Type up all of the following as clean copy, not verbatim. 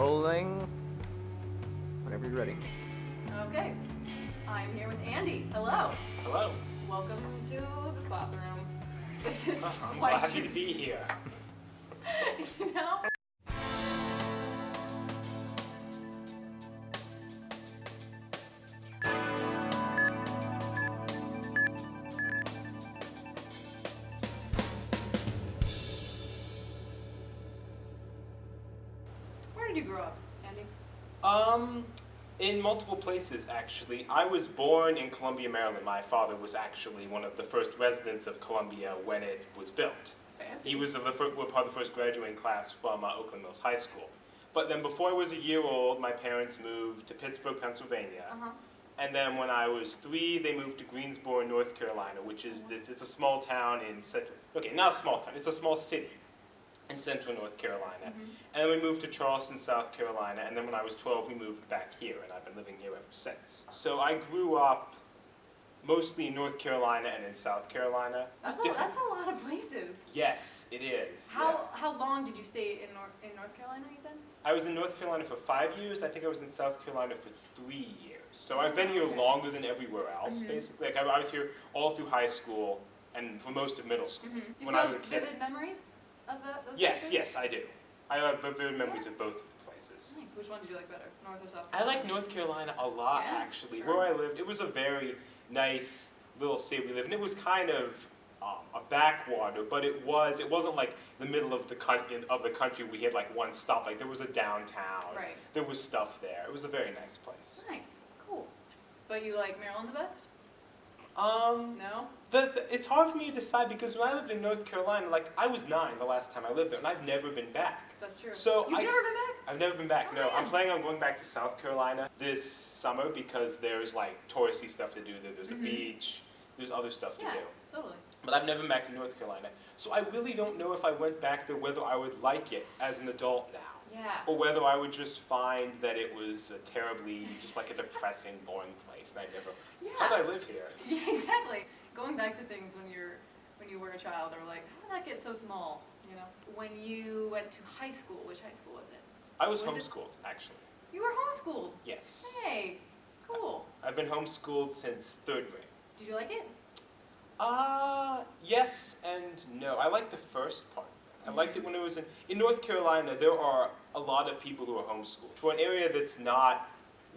Rolling. Whenever you're ready. Okay. I'm here with Andy. Hello. Hello. Welcome to this classroom. This is I'm quite happy to be here. you know? Where did you grow up, Andy? In multiple places, actually. I was born in Columbia, Maryland. My father was actually one of the first residents of Columbia when it was built. Fancy. He was part of the first graduating class from Oakland Mills High School. But then before I was a year old, my parents moved to Pittsburgh, Pennsylvania. Uh-huh. And then when I was 3, they moved to Greensboro, North Carolina, which is, it's a small town in central, okay, not a small town, it's a small city in central North Carolina. Mm-hmm. And then we moved to Charleston, South Carolina, and then when I was 12, we moved back here, and I've been living here ever since. So I grew up mostly in North Carolina and in South Carolina. That's a lot of places. Yes, it is. How long did you stay in North Carolina, you said? I was in North Carolina for 5 years. I think I was in South Carolina for 3 years. So I've been here longer than everywhere else, basically. Like I was here all through high school and for most of middle school. Do you when still I was a have kid. vivid memories of those Yes, places? yes, I do. I have vivid memories of both of the places. Nice. Which one did you like better, North or South? I like North Carolina a lot, Yeah, actually. sure. Where I lived, it was a very nice little city we lived in. It was kind of a backwater, but it wasn't like the middle of the country. We had like one stop. Like there was a downtown. Right. There was stuff there. It was a very nice place. Nice. Cool. But you like Maryland the best? No? It's hard for me to decide because when I lived in North Carolina, like I was 9 the last time I lived there, and I've never been back. That's true. So You've never been back? I've never been back. Oh, No, man. I'm planning on going back to South Carolina this summer because there's like touristy stuff to do there. There's a beach. There's other stuff to Yeah, do. totally. But I've never been back to North Carolina. So I really don't know if I went back there whether I would like it as an adult now. Yeah. Or whether I would just find that it was a terribly, just like a depressing, boring place. And I never, how did I live here? Yeah, exactly. Going back to things when you were a child, or like, how did that get so small? You know, when you went to high school, which high school was it? I was Was it- homeschooled, actually. You were homeschooled. Yes. Hey, cool. I've been homeschooled since 3rd grade. Did you like it? Yes and no. I liked the first part. I liked it when it was in North Carolina. There are a lot of people who are homeschooled. For an area that's not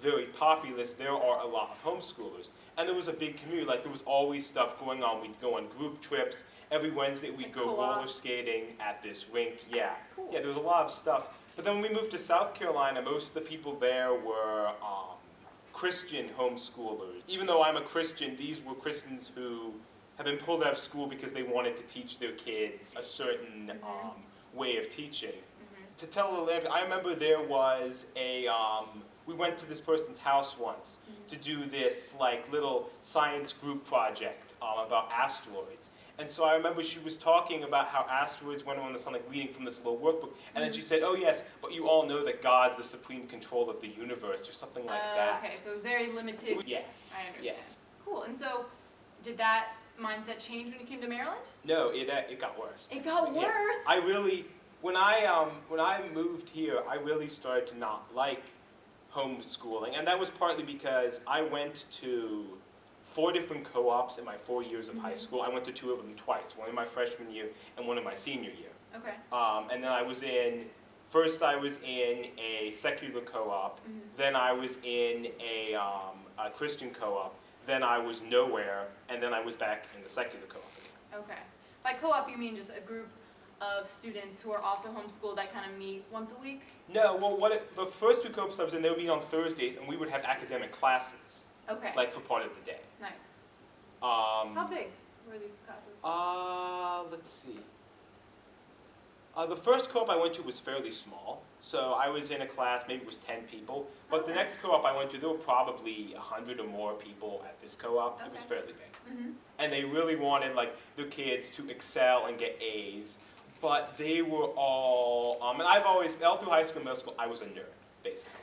very populous, there are a lot of homeschoolers. And there was a big community. Like there was always stuff going on. We'd go on group trips. Every Wednesday we'd Like go co-ops. roller skating at this rink. Yeah. Cool. Yeah, there was a lot of stuff. But then when we moved to South Carolina, most of the people there were Christian homeschoolers. Even though I'm a Christian, these were Christians who have been pulled out of school because they wanted to teach their kids a certain way of teaching. To tell a little, I remember there was we went to this person's house once to do this like little science group project about asteroids. And so I remember she was talking about how asteroids went around the sun, like reading from this little workbook. And then she said, oh yes, but you all know that God's the supreme control of the universe, or something like that. Okay, so it was very limited. Yes. I understand. Yes. Cool. And so, did that mindset change when you came to Maryland? No, it got worse. It got actually. Yeah. worse? I really, when I moved here, I really started to not like homeschooling, and that was partly because I went to 4 different co-ops in my 4 years of high school. I went to 2 of them twice, one in my freshman year and one in my senior year. Okay. And then I was in a secular co-op, then I was in a Christian co-op, then I was nowhere, and then I was back in the secular co-op again. Okay. By co-op, you mean just a group of students who are also homeschooled that kind of meet once a week? No, well, the first 2 co-ops I was in, they would meet on Thursdays, and we would have academic classes, Okay. like for part of the day. Nice. How big were these classes? Let's see. The first co-op I went to was fairly small, so I was in a class, maybe it was 10 people, but the Okay. next co-op I went to, there were probably 100 or more people at this co-op. It was Okay. fairly big. And they really wanted like their kids to excel and get A's, but they were all, and I've always, all through high school and middle school, I was a nerd, basically.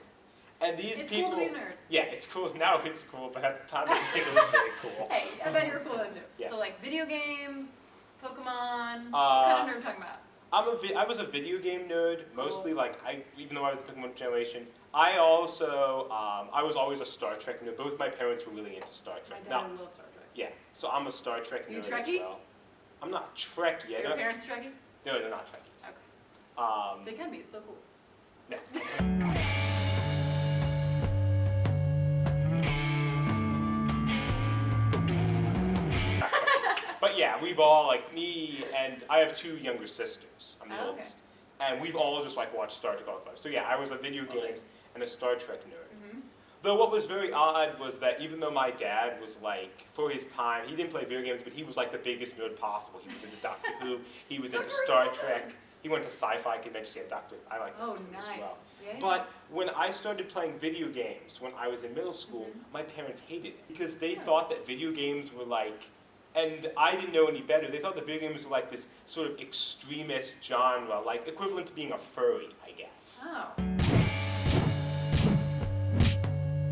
And these It's people, cool to be a nerd. yeah, it's cool, now it's cool, but at the time I didn't think it was very cool. Hey, I bet you were cool into it. Yeah. So like video games, Pokemon, what kind of nerd are we talking about? I was a video game nerd, mostly. Cool. Like even though I was the Pokemon generation, I also I was always a Star Trek nerd. Both my parents were really into Star My Trek. dad Now, loves Star Trek. yeah, so I'm a Star Trek Are you nerd as Trekkie? well. I'm not Trekkie. Are your parents Trekkie? No, they're not Trekkies. Okay. They can be, it's so cool. No. But yeah, we've all, like me, and I have 2 younger sisters. I'm the Oh, okay. oldest. And we've all just like watched Star Trek all the time. So yeah, I was a video games and a Star Trek nerd. Mm-hmm. Though what was very odd was that even though my dad was like, for his time, he didn't play video games, but he was like the biggest nerd possible. He was into Doctor Who, he was into Doctor Who's Star so Trek, good. he went to sci-fi conventions, yeah, I like Oh, Doctor Who nice. as well. Yeah. But when I started playing video games when I was in middle school, Mhm. my parents hated it because they Yeah. thought that video games were like, and I didn't know any better, they thought that video games were like this sort of extremist genre, like equivalent to being a furry, I guess. Oh.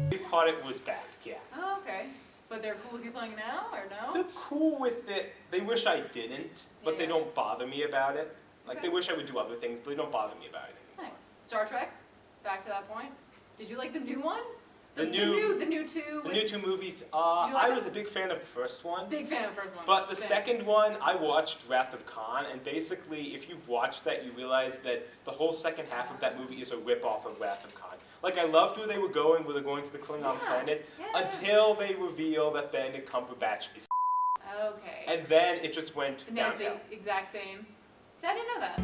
They thought it was bad, yeah. Oh, okay. But they're cool with you playing now, or no? They're cool with it. They wish I didn't, but they Yeah. don't bother me about it. Like, Okay. they wish I would do other things, but they don't bother me about it anymore. Nice. Star Trek? Back to that point. Did you like the new one? The the new- new two. The with- new 2 movies, you like I them? was a big fan of the first one. Big fan of the first one. But the Same. second one, I watched Wrath of Khan, and basically, if you've watched that, you realize that the whole second half of that movie is a rip-off of Wrath of Khan. Like, I loved where they were going to the Klingon Yeah. planet, Yeah. until they reveal that Benedict Cumberbatch is Okay. and then it just went And that's downhill. the exact same. See, I didn't know that.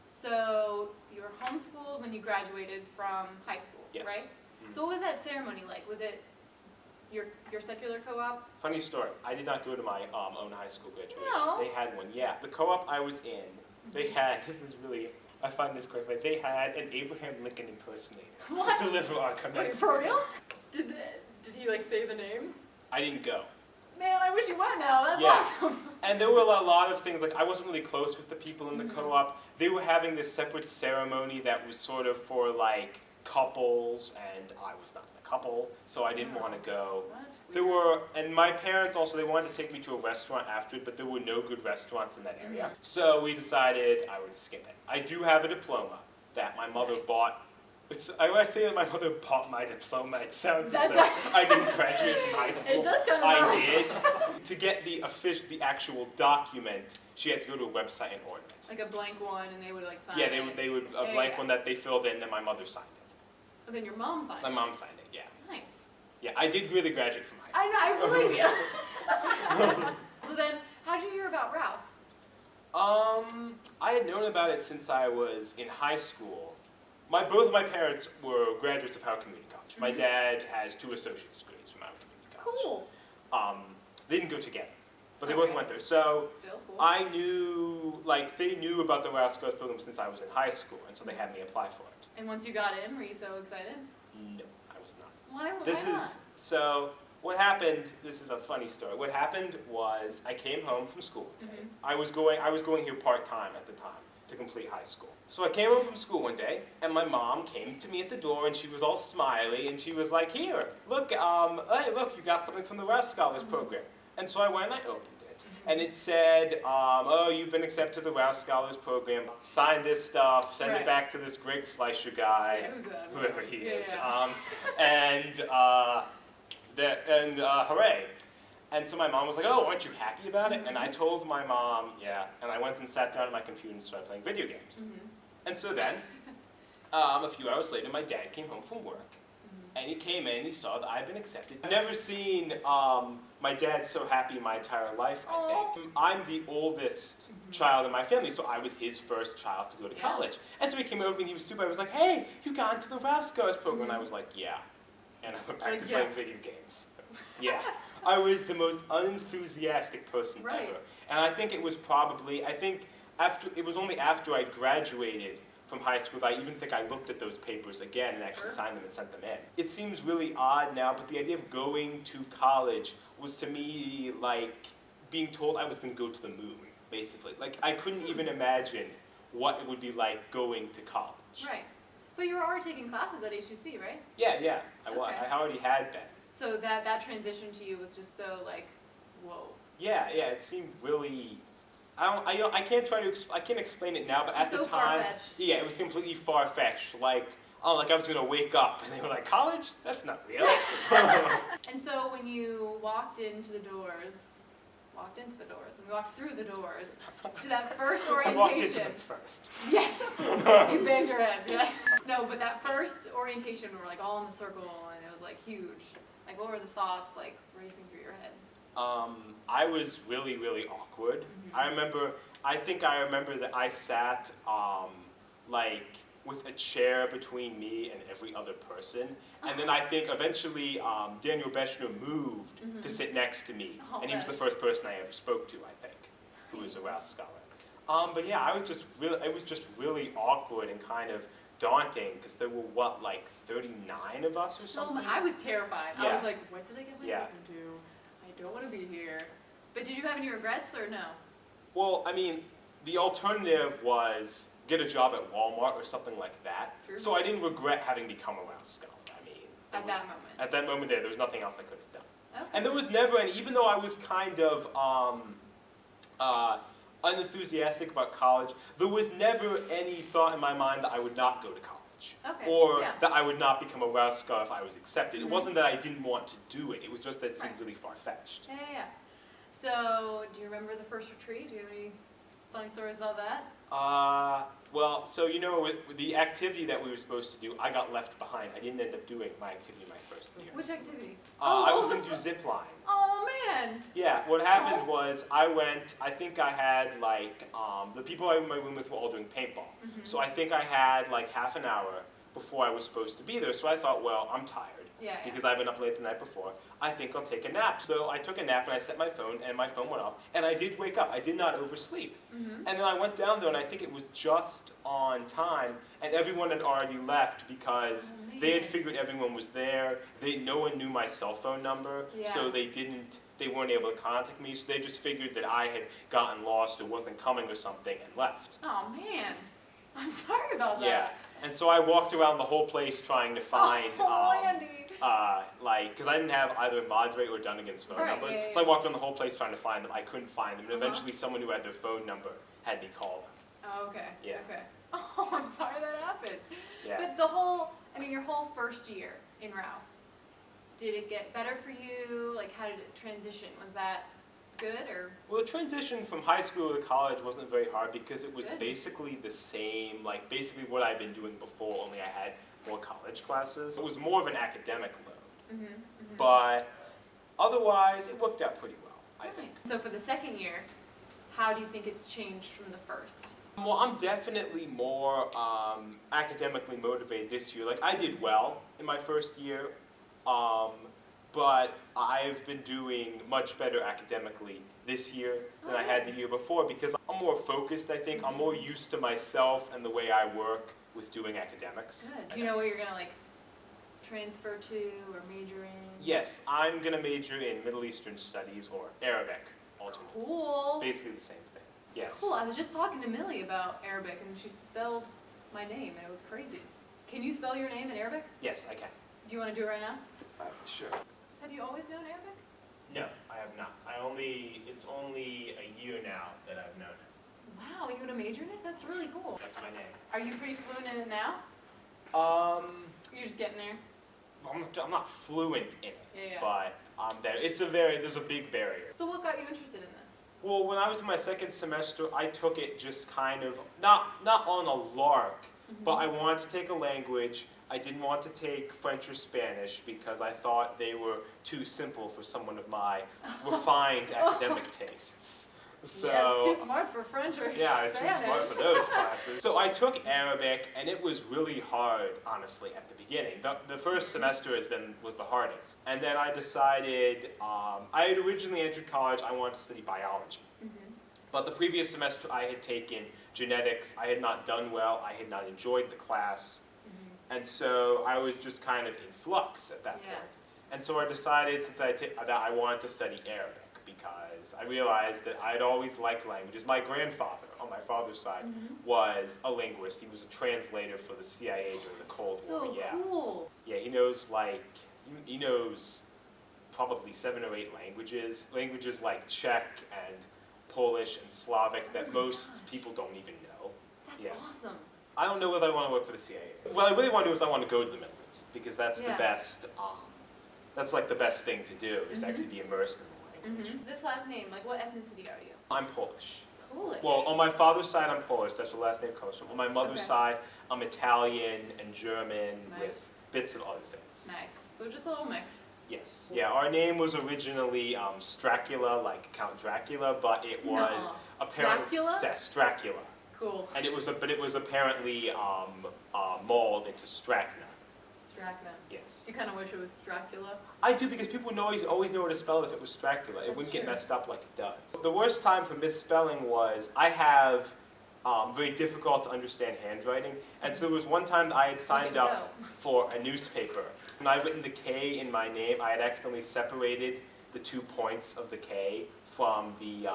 So you were homeschooled when you graduated from high school, Yes. right? Mhm. So what was that ceremony like? Was it your secular co-op? Funny story, I did not go to my own high school graduation. No. They had one, yeah. The co-op I was in, they had, this is really, I find this quite funny, they had an Abraham Lincoln impersonator What? deliver our Wait, commencement. for real? Did he like say the names? I didn't go. Man, I wish you went now. That's Yeah. awesome. And there were a lot of things, like I wasn't really close with the people in the Mhm. co-op. They were having this separate ceremony that was sort of for like couples, and I was not a couple, so I didn't Oh. want to go. What? There were, and my parents also, they wanted to take me to a restaurant after it, but there were no good restaurants in that area. Mhm. So we decided I would skip it. I do have a diploma that my mother Nice. bought. When I say that my mother bought my diploma, it sounds That as though I didn't graduate from high school. It does kind of I sound did. To get the actual document, she had to go to a website and order it. like a blank one, and they would like sign Yeah, it. they would, a Yeah, blank yeah. one that they filled in, and my mother signed it. But then your mom signed My it. mom signed it, yeah. Nice. Yeah, I did really graduate from high school. I know, I believe you. So then, how did you hear about Rouse? I had known about it since I was in high school. Both of my parents were graduates of Howard Community College. My Mhm. dad has 2 associate's degrees from Howard Community College. Cool. They didn't go together, but they both Okay. went there. So Still cool. I knew, like, they knew about the Rouse Scouts program since I was in high school, and so they had me apply for it. And once you got in, were you so excited? No, I was not. Why This not? is, so, what happened, this is a funny story. What happened was I came home from school. Mhm. I was going here part-time at the time to complete high school. So I came home from school one day, and my mom came to me at the door, and she was all smiley, and she was like, "Here, look, hey, look, you got something from the Rouse Scholars Program." And so I went and I opened it, and it said, "Oh, you've been accepted to the Rouse Scholars Program. Sign this stuff, send Right. it back to this Greg Fleischer guy." Yeah, who's that? Whoever he Yeah, is. yeah. Hooray. And so my mom was like, "Oh, aren't you happy about it?" And I told my mom, yeah, and I went and sat down at my computer and started playing video games. Mhm. And so then, a few hours later, my dad came home from work, Mhm. and he came in and he saw that I'd been accepted. I've never seen my dad so happy in my entire life, I think. I'm the oldest child in my family, so I was his first child to go to Yeah. college. And so he came over and he was super, I was like, "Hey, you got into the Rouse Scholars Program." And I Mhm. was like, "Yeah." And I went back Like, to yeah. playing video games. Yeah. I was the most unenthusiastic person Right. ever. And I think it was probably, it was only after I graduated from high school that I even think I looked at those papers again and actually Sure. signed them and sent them in. It seems really odd now, but the idea of going to college was to me like being told I was going to go to the moon, basically. Like, I couldn't even imagine what it would be like going to college. Right. But you were already taking classes at HUC, right? Yeah, I was. Okay. I already had been. So that transition to you was just so like, whoa. Yeah, it seemed really. I can't explain it now, but Just at the so time, far-fetched. yeah, it was completely far-fetched. Like I was gonna wake up, and they were like, "College? That's not real." And so when you walked into the doors, when you walked through the doors, to that first I orientation. walked into them first. Yes, you banged your head, yes. No, but that first orientation, we were like all in the circle, and it was like huge. Like what were the thoughts like racing through your head? I was really, really awkward. Mhm. I think I remember that I sat, like, with a chair between me and every other person. And then I think eventually Daniel Beshner moved to sit next to me. Oh, And he was the Besh. first person I ever spoke to, I think, who was a Rouse scholar. But yeah, it was just really awkward and kind of daunting because there were, what, like 39 of us or something? I was terrified. I Yeah. was like, what did I get myself Yeah. into? I don't want to be here. But did you have any regrets or no? Well, I mean, the alternative was get a job at Walmart or something like that. True. So I didn't regret having become a Rouse scholar. I mean, At that moment. At that moment there was nothing else I could have done. Okay. And there was never any, even though I was kind of unenthusiastic about college, there was never any thought in my mind that I would not go to college. Okay, Or yeah. that I would not become a Rouse scholar if I was accepted. Mhm. It wasn't that I didn't want to do it. It was just that it seemed Right. really far-fetched. Yeah. So, do you remember the first retreat? Do you have any funny stories about that? Well, so with the activity that we were supposed to do, I got left behind. I didn't end up doing my activity my first year. Which activity? I was the going to do zip line. Oh man! Yeah, what happened was I think I had like, the people I was in my room with were all doing paintball. Mhm. So I think I had like half an hour before I was supposed to be there. So I thought, well, I'm tired. Yeah. Because I've been up late the night before. I think I'll take a nap. So I took a nap and I set my phone and my phone went off. And I did wake up. I did not oversleep. Mm-hmm. And then I went down there and I think it was just on time and everyone had already left because Oh, they had man. figured everyone was there. No one knew my cell phone number, Yeah. so they weren't able to contact me. So they just figured that I had gotten lost or wasn't coming or something and left. Oh man, I'm sorry about that. Yeah. And so I walked around the whole place trying to find, Andy. because I didn't have either Madre or Dunnigan's phone Right, numbers. yeah, So I yeah. walked around the whole place trying to find them. I couldn't find them. And Uh-huh. eventually someone who had their phone number had me call them. Oh, okay. Yeah. Okay. Oh, I'm sorry that happened. Yeah. But your whole first year in Rouse, did it get better for you? Like, how did it transition? Was that good or? Well, the transition from high school to college wasn't very hard because it was Good. basically the same, like basically what I've been doing before, only I had more college classes. It was more of an academic load. Mm-hmm, mm-hmm. But otherwise, it worked out pretty well, I think. So for the second year, how do you think it's changed from the first? Well, I'm definitely more academically motivated this year. Like, I did well in my first year, but I've been doing much better academically this year than I had the year before because I'm more focused, I think. I'm more used to myself and the way I work with doing academics. Good. Do you know what you're gonna like transfer to or major in? Yes, I'm going to major in Middle Eastern Studies or Arabic, alternately. Cool. Basically the same thing. Yes. Cool. I was just talking to Millie about Arabic and she spelled my name and it was crazy. Can you spell your name in Arabic? Yes, I can. Do you want to do it right now? Sure. Have you always known Arabic? No, I have not. It's only a year now that I've known it. Wow, you would have majored in it? That's really cool. That's my name. Are you pretty fluent in it now? You're just getting there? I'm not fluent in it, Yeah. but there's a big barrier. So what got you interested in this? Well, when I was in my second semester, I took it just kind of, not on a lark, but I wanted to take a language. I didn't want to take French or Spanish because I thought they were too simple for someone of my refined academic tastes. So, yes, too smart for French or yeah, I was Spanish. too smart for those classes. So I took Arabic, and it was really hard, honestly, at the beginning. The first semester was the hardest. And then I decided, I had originally entered college, I wanted to study biology. But the previous semester I had taken genetics, I had not done well, I had not enjoyed the class. And so I was just kind of in flux at that point. And so I decided that I wanted to study Arabic because I realized that I had always liked languages. My grandfather, on my father's side, was a linguist. He was a translator for the CIA during the Cold War. So cool. Yeah, he knows probably 7 or 8 languages. Languages like Czech and Polish and Slavic that most people don't even know. That's awesome. I don't know whether I want to work for the CIA. What I really want to do is I want to go to the Middle East because that's the Yeah. best. That's like the best thing to do is to actually be immersed in the language. This last name, like what ethnicity are you? I'm Polish. Polish. Well, on my father's side, I'm Polish. That's where the last name comes from. On my mother's Okay. side, I'm Italian and German Nice. with bits of other things. Nice. So just a little mix. Yes. Yeah, our name was originally Strakula, like Count Dracula, but it was apparently Dracula? yes, Dracula, Cool. and it was apparently mauled into Strakna. Strakna. Yes. You kind of wish it was Dracula. I do because people would always know how to spell it if it was Dracula. It That's wouldn't get true. messed up like it does. The worst time for misspelling was I have very difficult to understand handwriting, and so there was one time that I had signed can up tell. for a newspaper. When I written the K in my name, I had accidentally separated the 2 points of the K from the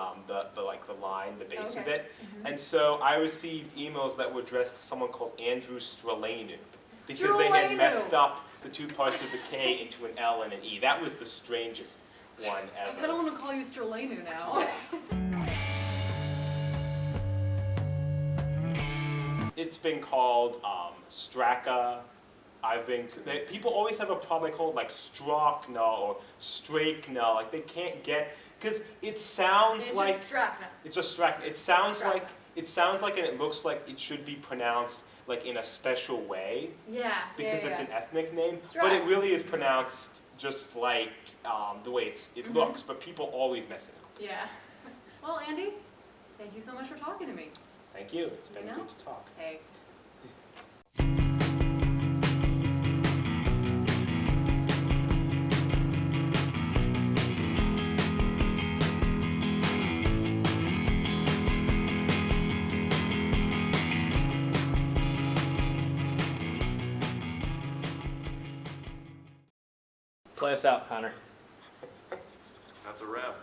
line, the base of Okay. it, and so I received emails that were addressed to someone called Andrew Stralenu. Because they had messed up the 2 parts of the K into an L and an E. That was the strangest one I kind of ever. want to call you Stralenu now. It's been called Straka. People always have a problem. They call it like Strakna or Strakna. Like they can't get, because it sounds It's like, just Strakna. it's just Strakna. It sounds Strakna. like and it looks like it should be pronounced like in a special way. Yeah. Because yeah, it's yeah. an ethnic name, but it Strak. really is pronounced just like the way it looks, but people always mess it up. Yeah. Well, Andy, thank you so much for talking to me. Thank you. It's been You know? good to talk. Hey. Play us out, Connor. That's a wrap.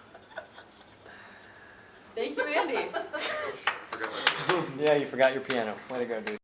Thank you, Andy. Forgot my Yeah, you forgot your piano. Way to go, dude.